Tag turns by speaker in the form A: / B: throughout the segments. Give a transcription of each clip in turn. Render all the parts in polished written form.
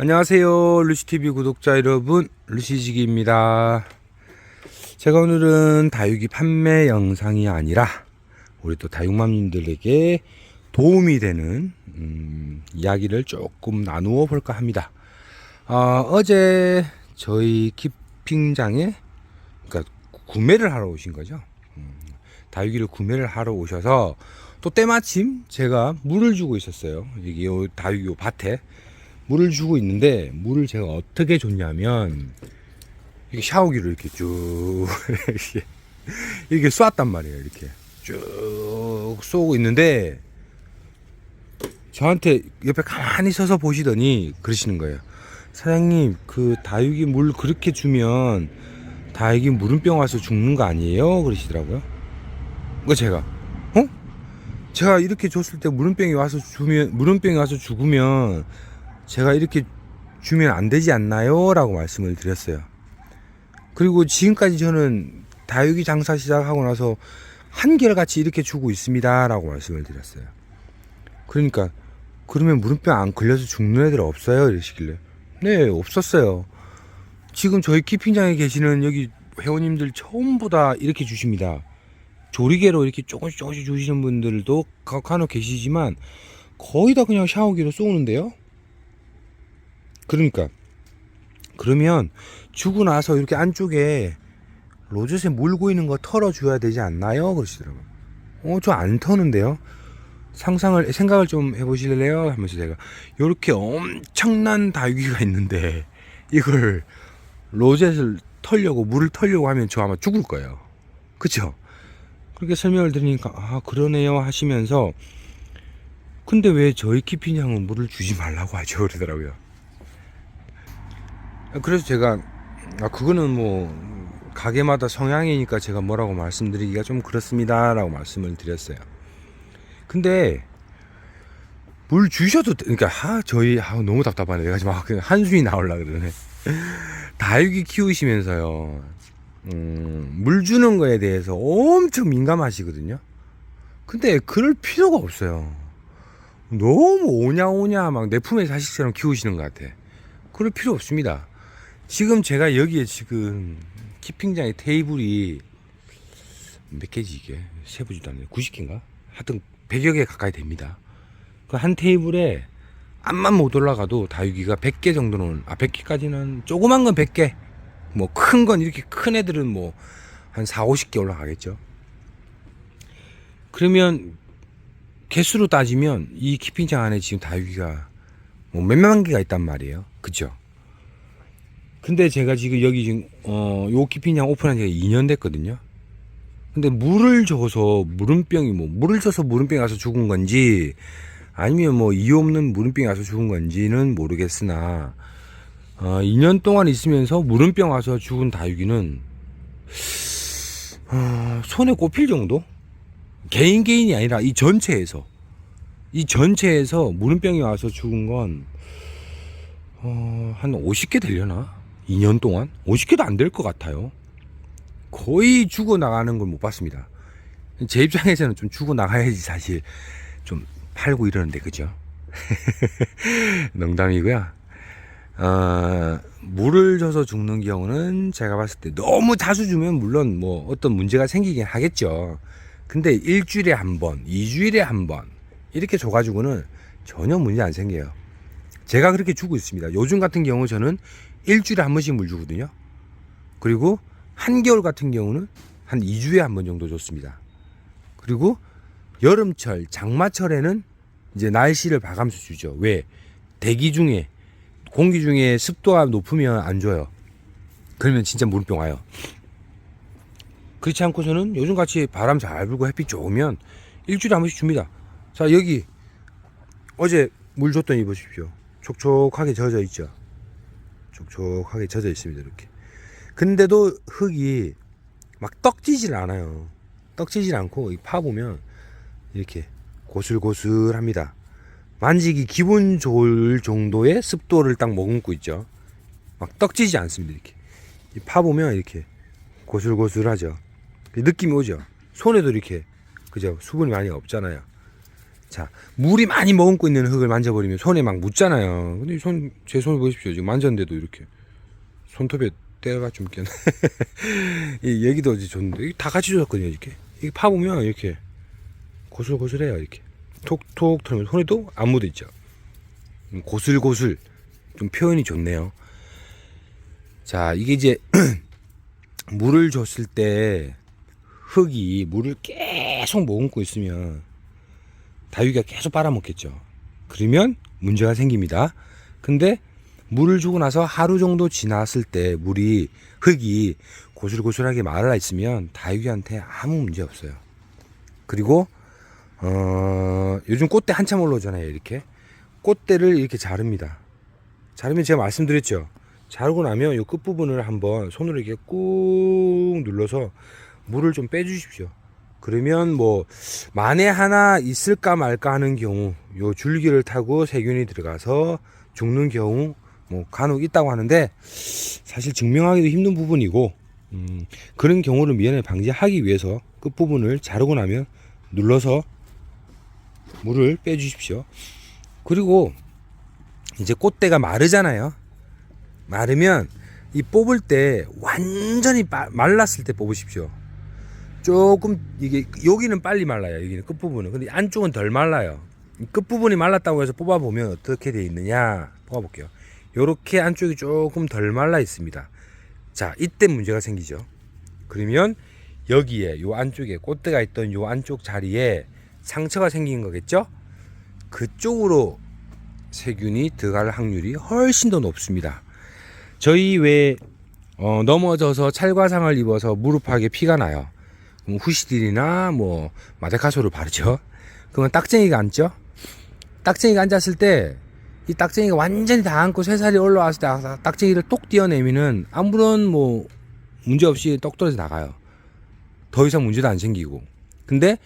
A: 안녕하세요, 루시TV 구독자 여러분, 루시지기입니다. 제가 오늘은 다육이 판매 영상이 아니라 우리 또 다육맘님들에게 도움이 되는 이야기를 조금 나누어 볼까 합니다. 어제 저희 키핑장에 그러니까 구매를 하러 오신 거죠. 다육이를 구매를 하러 오셔서 또 때마침 제가 물을 주고 있었어요. 여기 요 다육이 요 밭에 물을 주고 있는데, 물을 제가 어떻게 줬냐면 이렇게 샤워기로 이렇게 쭉 이렇게 쏘았단 말이에요. 이렇게 쭉 쏘고 있는데 저한테 옆에 가만히 서서 보시더니 그러시는 거예요. 사장님, 그 다육이 물 그렇게 주면 다육이 물음병 와서 죽는 거 아니에요? 그러시더라고요. 제가 제가 이렇게 줬을 때 물음병이 와서 죽으면 제가 이렇게 주면 안 되지 않나요? 라고 말씀을 드렸어요. 그리고 지금까지 저는 다육이 장사 시작하고 나서 한결같이 이렇게 주고 있습니다 라고 말씀을 드렸어요. 그러니까 그러면 물음병 안 걸려서 죽는 애들 없어요? 이러시길래 네, 없었어요. 지금 저희 키핑장에 계시는 여기 회원님들 전부 다 이렇게 주십니다. 조리개로 이렇게 조금씩 주시는 분들도 간혹 계시지만 거의 다 그냥 샤워기로 쏘는데요. 그러면 주고 나서 이렇게 안쪽에 로zet에 물고 있는 거 털어줘야 되지 않나요? 그러시더라고요. 저 안 터는데요. 생각을 좀 해보실래요? 하면서 제가 이렇게 엄청난 다육이가 있는데 이걸 로zet을 털려고 물을 털려고 하면 저 아마 죽을 거예요. 그쵸? 그렇게 설명을 드리니까 그러네요 하시면서, 근데 왜 저희 키핑장은 물을 주지 말라고 하죠? 그러더라고요. 그래서 제가 그거는 뭐 가게마다 성향이니까 제가 뭐라고 말씀드리기가 좀 그렇습니다 라고 말씀을 드렸어요. 근데 물 주셔도 그러니까 저희 너무 답답하네. 내가 지금 그냥 한숨이 나오려고 그러네. 다육이 키우시면서요, 물 주는 거에 대해서 엄청 민감하시거든요. 근데 그럴 필요가 없어요. 너무 오냐오냐 막 내 품의 자식처럼 키우시는 것 같아. 그럴 필요 없습니다. 지금 제가 여기에 지금 키핑장의 테이블이 몇 개지 이게? 세보지도 않네. 90개인가? 하여튼 100여 개 가까이 됩니다. 그 한 테이블에 앞만 못 올라가도 다육이가 100개 정도는, 100개까지는, 조그만 건 100개, 뭐 큰 건 이렇게 큰 애들은 뭐 한 4, 50개 올라가겠죠. 그러면 개수로 따지면 이 키핑장 안에 지금 다육이가 뭐 몇만 개가 있단 말이에요. 그죠? 근데 제가 지금 여기 지금 요 키핑장 오픈한 지가 2년 됐거든요. 근데 물을 줘서 물음병이 와서 죽은 건지 아니면 뭐 이유 없는 물음병이 와서 죽은 건지는 모르겠으나 2년 동안 있으면서 물음병 와서 죽은 다육이는 손에 꼽힐 정도? 개인이 아니라 이 전체에서 물음병이 와서 죽은 건 한 50개 되려나? 2년 동안? 50개도 안 될 것 같아요. 거의 죽어나가는 걸 못 봤습니다. 제 입장에서는 좀 죽어나가야지 사실 좀 팔고 이러는데, 그죠? 농담이고요. 물을 줘서 죽는 경우는 제가 봤을 때 너무 자주 주면 물론 뭐 어떤 문제가 생기긴 하겠죠. 근데 일주일에 한 번, 2주일에 한 번 이렇게 줘가지고는 전혀 문제 안 생겨요. 제가 그렇게 주고 있습니다. 요즘 같은 경우 저는 일주일에 한 번씩 물 주거든요. 그리고 한겨울 같은 경우는 한 2주에 한 번 정도 줬습니다. 그리고 여름철, 장마철에는 이제 날씨를 봐가면서 주죠. 왜? 공기 중에 습도가 높으면 안 줘요. 그러면 진짜 물병 와요. 그렇지 않고서는 요즘같이 바람 잘 불고 햇빛 좋으면 일주일에 한 번씩 줍니다. 자, 여기 어제 물 줬더니 보십시오. 촉촉하게 젖어 있죠. 촉촉하게 젖어 있습니다. 이렇게. 근데도 흙이 막 떡지질 않아요. 떡지질 않고 파보면 이렇게 고슬고슬합니다. 만지기 기분 좋을 정도의 습도를 딱 머금고 있죠. 막 떡지지 않습니다. 이렇게 파보면 이렇게 고슬고슬하죠. 느낌이 오죠. 손에도 이렇게, 그죠? 수분이 많이 없잖아요. 자, 물이 많이 머금고 있는 흙을 만져버리면 손에 막 묻잖아요. 근데 제 손을 보십시오. 지금 만졌는데도 이렇게 손톱에 때가 좀 꼈네. 이 얘기도 어제 줬는데 다 같이 줬거든요. 이렇게 이게 파보면 이렇게 고슬고슬해요. 이렇게 톡톡 털면 손에도 안 묻어 있죠. 고슬고슬 좀 표현이 좋네요. 자, 이게 이제 물을 줬을 때 흙이 물을 계속 머금고 있으면 다육이가 계속 빨아먹겠죠. 그러면 문제가 생깁니다. 근데 물을 주고 나서 하루 정도 지났을 때 흙이 고슬고슬하게 말라 있으면 다육이한테 아무 문제 없어요. 그리고 요즘 꽃대 한참 올라오잖아요. 이렇게 꽃대를 이렇게 자릅니다. 자르면 제가 말씀드렸죠. 자르고 나면 이 끝부분을 한번 손으로 이렇게 꾹 눌러서 물을 좀 빼주십시오. 그러면 뭐 만에 하나 있을까 말까 하는 경우 요 줄기를 타고 세균이 들어가서 죽는 경우 뭐 간혹 있다고 하는데 사실 증명하기도 힘든 부분이고 그런 경우를 미연에 방지하기 위해서 끝부분을 자르고 나면 눌러서 물을 빼주십시오. 그리고 이제 꽃대가 마르잖아요. 마르면 이 뽑을 때 완전히 말랐을 때 뽑으십시오. 조금 이게 여기는 빨리 말라요. 여기는 끝부분은. 근데 안쪽은 덜 말라요. 끝부분이 말랐다고 해서 뽑아보면 어떻게 되어 있느냐 뽑아볼게요. 요렇게 안쪽이 조금 덜 말라 있습니다. 자, 이때 문제가 생기죠. 그러면 여기에 요 안쪽에 꽃대가 있던 요 안쪽 자리에 상처가 생긴 거겠죠. 그쪽으로 세균이 들어갈 확률이 훨씬 더 높습니다. 저희 왜 넘어져서 찰과상을 입어서 무릎팍에 피가 나요. 후시딜이나 뭐 마데카소를 바르죠. 그러면 딱쟁이가 앉죠. 딱쟁이가 앉았을 때 이 딱쟁이가 완전히 다 앉고 새살이 올라왔을 때 딱쟁이를 똑 떼어내면은 아무런 뭐 문제 없이 똑 떨어져 나가요. 더 이상 문제도 안 생기고. 근데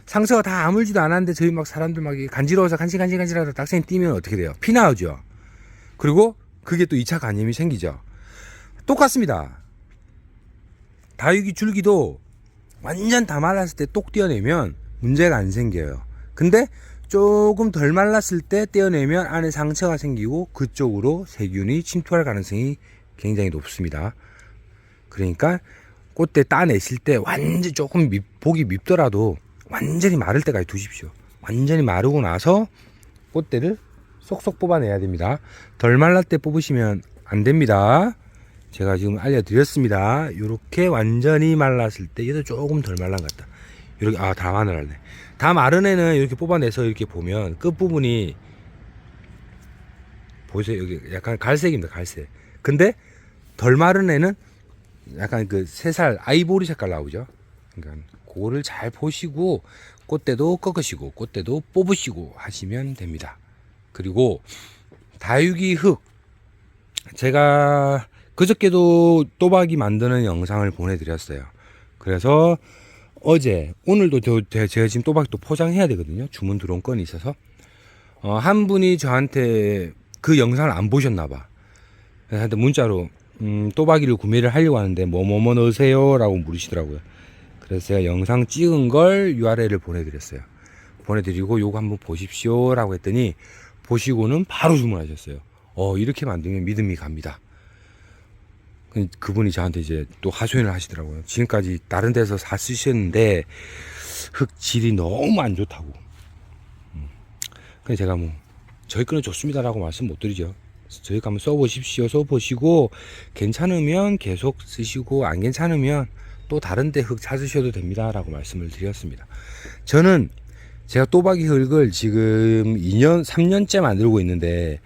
A: 상처가 다 아물지도 않았는데 저희 막 사람들 막 간지러워서 간질간질하다 딱쟁이 띄면 어떻게 돼요? 피 나오죠. 그리고 그게 또 2차 간염이 생기죠. 똑같습니다. 다육이 줄기도 완전 다 말랐을 때 똑 떼어내면 문제가 안 생겨요. 근데 조금 덜 말랐을 때 떼어내면 안에 상처가 생기고 그쪽으로 세균이 침투할 가능성이 굉장히 높습니다. 그러니까 꽃대 따내실 때 완전 조금 보기 밉더라도 완전히 마를 때까지 두십시오. 완전히 마르고 나서 꽃대를 쏙쏙 뽑아내야 됩니다. 덜 말랄 때 뽑으시면 안 됩니다. 제가 지금 알려드렸습니다. 이렇게 완전히 말랐을 때 얘도 조금 덜 말란 것 같다. 이렇게 다 마늘하네. 다 마른 애는 이렇게 뽑아내서 이렇게 보면 끝부분이 보세요. 여기 약간 갈색입니다. 갈색. 근데 덜 마른 애는 약간 그 새살 아이보리 색깔 나오죠. 그러니까 그거를 잘 보시고 꽃대도 꺾으시고 꽃대도 뽑으시고 하시면 됩니다. 그리고 다육이 흙 제가 그저께도 또박이 만드는 영상을 보내드렸어요. 그래서 오늘도 제가 지금 또박이 또 포장해야 되거든요. 주문 들어온 건이 있어서 한 분이 저한테 그 영상을 안 보셨나봐. 그래서 문자로 또박이를 구매를 하려고 하는데 뭐 넣으세요? 라고 물으시더라고요. 그래서 제가 영상 찍은 걸 URL을 보내드렸어요. 보내드리고 요거 한번 보십시오 라고 했더니 보시고는 바로 주문하셨어요. 이렇게 만들면 믿음이 갑니다. 그분이 저한테 이제 또 하소연을 하시더라고요. 지금까지 다른 데서 쓰셨는데 흙 질이 너무 안 좋다고. 그래서 제가 뭐 저희 거는 좋습니다라고 말씀 못 드리죠. 저희 거 한번 써보십시오. 써보시고 괜찮으면 계속 쓰시고 안 괜찮으면 또 다른 데 흙 찾으셔도 됩니다 라고 말씀을 드렸습니다. 저는 제가 또박이 흙을 지금 3년째 만들고 있는데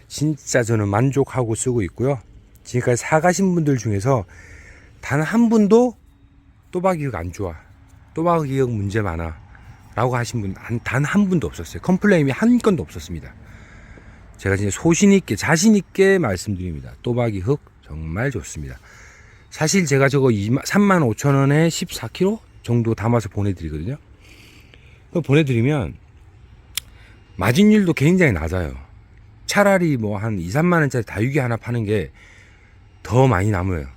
A: 진짜 저는 만족하고 쓰고 있고요. 지금까지 사가신 분들 중에서 단 한 분도 또박이 흙 안 좋아, 또박이 흙 문제 많아 라고 하신 분 단 한 분도 없었어요. 컴플레인이 한 건도 없었습니다. 제가 진짜 소신있게 자신있게 말씀드립니다. 또박이 흙 정말 좋습니다. 사실 제가 저거 35,000원에 14kg 정도 담아서 보내드리거든요. 보내드리면 마진율도 굉장히 낮아요. 차라리 뭐 한 2, 3만원짜리 다육이 하나 파는 게 더 많이 남아요.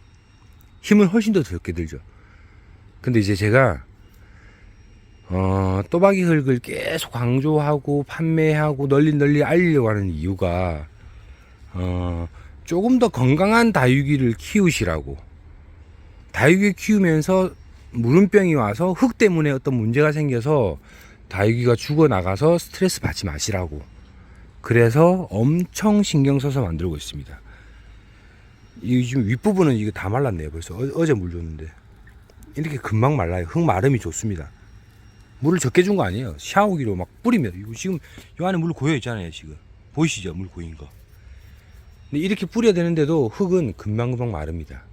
A: 힘은 훨씬 더 적게 들죠. 근데 이제 제가 또박이 흙을 계속 강조하고 판매하고 널리 알리려고 하는 이유가 조금 더 건강한 다육이를 키우시라고. 다육이 키우면서 무름병이 와서 흙 때문에 어떤 문제가 생겨서 다육이가 죽어나가서 스트레스 받지 마시라고. 그래서 엄청 신경 써서 만들고 있습니다. 이 지금 윗부분은 이거 다 말랐네요. 벌써 어제 물 줬는데 이렇게 금방 말라요. 흙 마름이 좋습니다. 물을 적게 준 거 아니에요. 샤워기로 막 뿌리면 이거 지금 이 안에 물 고여 있잖아요. 지금 보이시죠? 물 고인 거. 근데 이렇게 뿌려야 되는데도 흙은 금방 마릅니다.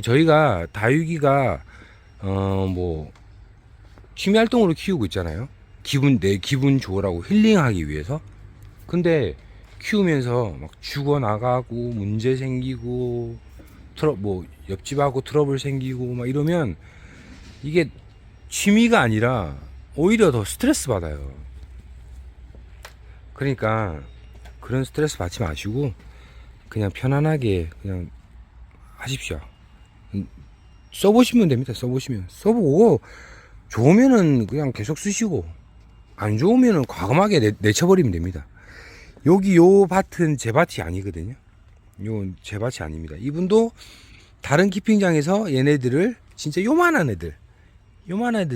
A: 저희가 다육이가 뭐 취미 활동으로 키우고 있잖아요. 내 기분 좋으라고 힐링하기 위해서. 근데 키우면서 막 죽어 나가고 문제 생기고 뭐 옆집하고 트러블 생기고 막 이러면 이게 취미가 아니라 오히려 더 스트레스 받아요. 그러니까 그런 스트레스 받지 마시고 그냥 편안하게 그냥 하십시오. 써보시면 됩니다. 써보고 좋으면은 그냥 계속 쓰시고 안 좋으면은 과감하게 내쳐버리면 됩니다. 여기 요 밭은 제 밭이 아니거든요. 요 제 밭이 아닙니다. 이분도 다른 키핑장에서 얘네들을 진짜 요만한 애들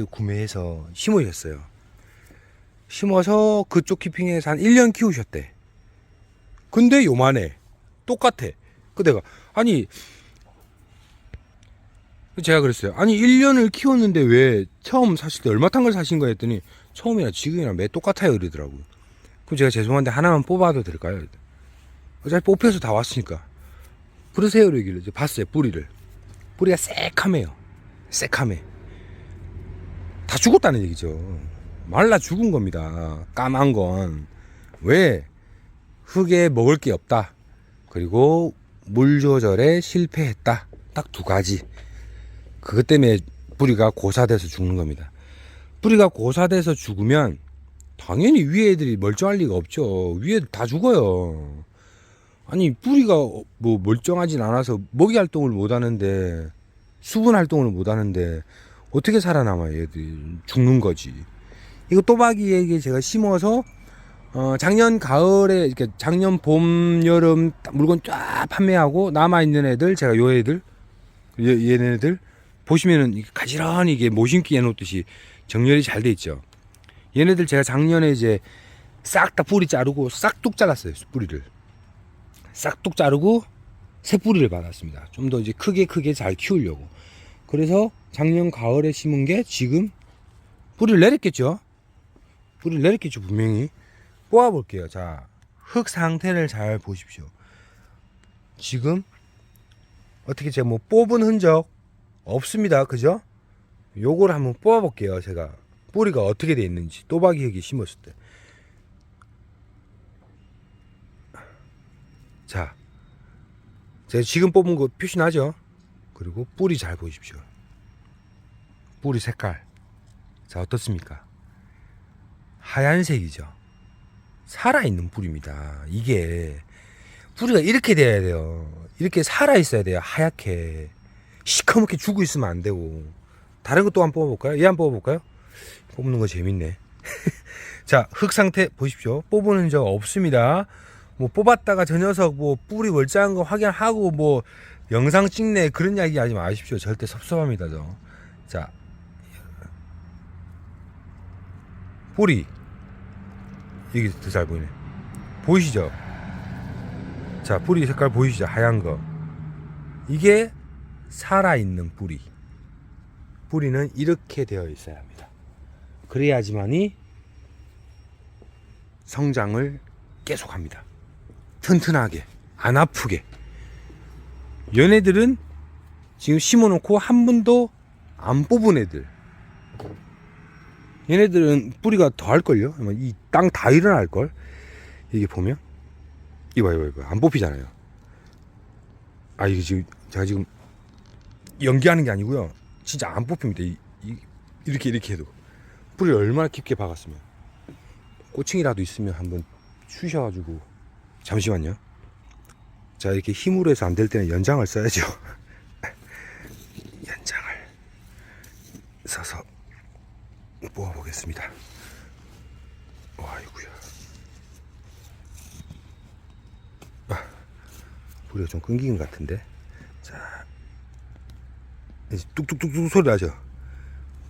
A: 구매해서 심으셨어요. 심어서 그쪽 키핑에서 한 1년 키우셨대. 근데 요만해. 똑같아. 그 내가 아니 제가 그랬어요. 아니 1년을 키웠는데 왜 처음 사실 때 얼마 탄 걸 사신 거야 했더니 처음이랑 지금이랑 매 똑같아요 이러더라고요. 그럼 제가 죄송한데 하나만 뽑아도 될까요? 어차피 뽑혀서 다 왔으니까 그러세요 이러길래 이제 봤어요. 뿌리가 새카매요. 새카매. 다 죽었다는 얘기죠. 말라 죽은 겁니다. 까만 건. 왜? 흙에 먹을 게 없다. 그리고 물 조절에 실패했다. 딱 두 가지. 그것 때문에 뿌리가 고사돼서 죽는 겁니다. 뿌리가 고사돼서 죽으면 당연히 위에 애들이 멀쩡할 리가 없죠. 위에 다 죽어요. 아니 뿌리가 뭐 멀쩡하진 않아서 먹이 활동을 못 하는데 수분 활동을 못 하는데 어떻게 살아남아요 얘들이. 죽는 거지. 이거 또박이에게 제가 심어서 작년 가을에 이렇게 작년 봄 여름 물건 쫙 판매하고 남아있는 애들 제가 요 애들 얘네들 보시면은 가지런히 이게 모심기 해놓듯이 정렬이 잘 돼 있죠. 얘네들 제가 작년에 이제 싹 다 뿌리 자르고 싹둑 잘랐어요. 뿌리를 싹둑 자르고 새 뿌리를 받았습니다. 좀 더 이제 크게 잘 키우려고. 그래서 작년 가을에 심은 게 지금 뿌리를 내렸겠죠. 분명히. 뽑아 볼게요. 자, 흙 상태를 잘 보십시오. 지금 어떻게 제가 뭐 뽑은 흔적 없습니다. 그죠? 요걸 한번 뽑아 볼게요. 제가 뿌리가 어떻게 돼 있는지 또박이 흙에 심었을 때. 자, 제가 지금 뽑은 거 표시 나죠? 그리고 뿌리 잘 보십시오. 뿌리 색깔. 자, 어떻습니까? 하얀색이죠. 살아있는 뿌리입니다. 이게 뿌리가 이렇게 돼야 돼요. 이렇게 살아있어야 돼요. 하얗게 시커멓게 죽어 있으면 안 되고. 다른 것도 한번 뽑아볼까요? 얘 한번 뽑아볼까요? 뽑는 거 재밌네. 자, 흙 상태 보십시오. 뽑은 적 없습니다. 뭐 뽑았다가 저 녀석 뭐 뿌리 멀쩡한 거 확인하고 뭐 영상 찍네 그런 이야기 하지 마십시오. 절대 섭섭합니다. 자, 뿌리 이게 더 잘 보이네. 보이시죠? 자, 뿌리 색깔 보이시죠? 하얀 거. 이게 살아있는 뿌리. 뿌리는 이렇게 되어 있어야 합니다. 그래야지만이 성장을 계속합니다. 튼튼하게, 안 아프게. 얘네들은 지금 심어놓고 한 번도 안 뽑은 애들. 얘네들은 뿌리가 더 할걸요? 이 땅 다 일어날걸? 이게 보면? 이거 안 뽑히잖아요. 아, 이게 지금, 제가 지금 연기하는 게 아니고요. 진짜 안 뽑힙니다. 이렇게 해도. 뿌리를 얼마나 깊게 박았으면. 꼬챙이라도 있으면 한번 추셔가지고. 잠시만요. 자, 이렇게 힘으로 해서 안 될 때는 연장을 써야죠. 연장을 써서 뽑아보겠습니다. 아이고야. 뿌리가 좀 끊긴 것 같은데. 자, 이제 뚝뚝뚝뚝 소리 나죠?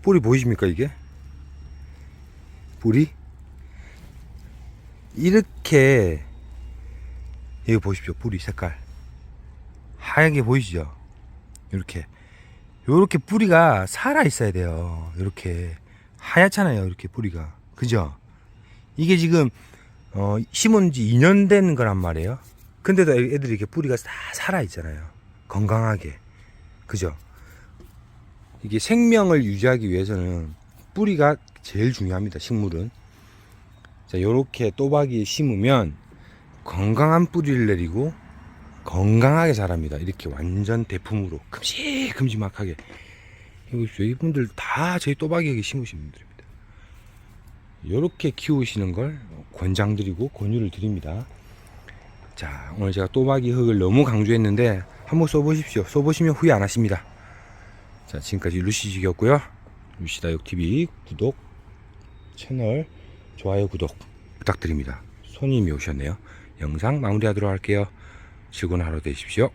A: 뿌리 보이십니까, 이게? 뿌리? 이렇게, 이거 보십시오. 뿌리 색깔. 하얗게 보이시죠? 이렇게. 요렇게 뿌리가 살아 있어야 돼요. 이렇게. 하얗잖아요. 이렇게 뿌리가. 그죠? 이게 지금, 심은 지 2년 된 거란 말이에요. 근데도 애들이 이렇게 뿌리가 다 살아 있잖아요. 건강하게. 그죠? 이게 생명을 유지하기 위해서는 뿌리가 제일 중요합니다. 식물은. 자, 요렇게 또박이에 심으면 건강한 뿌리를 내리고 건강하게 자랍니다. 이렇게 완전 대품으로 큼직큼직하게. 이분들 다 저희 또박이에게 심으신 분들입니다. 요렇게 키우시는 걸 권장드리고 권유를 드립니다. 자, 오늘 제가 또박이 흙을 너무 강조했는데 한번 써보십시오. 써보시면 후회 안 하십니다. 자, 지금까지 루시직이었고요. 루시다육TV 구독, 채널 좋아요, 구독 부탁드립니다. 손님이 오셨네요. 영상 마무리하도록 할게요. 즐거운 하루 되십시오.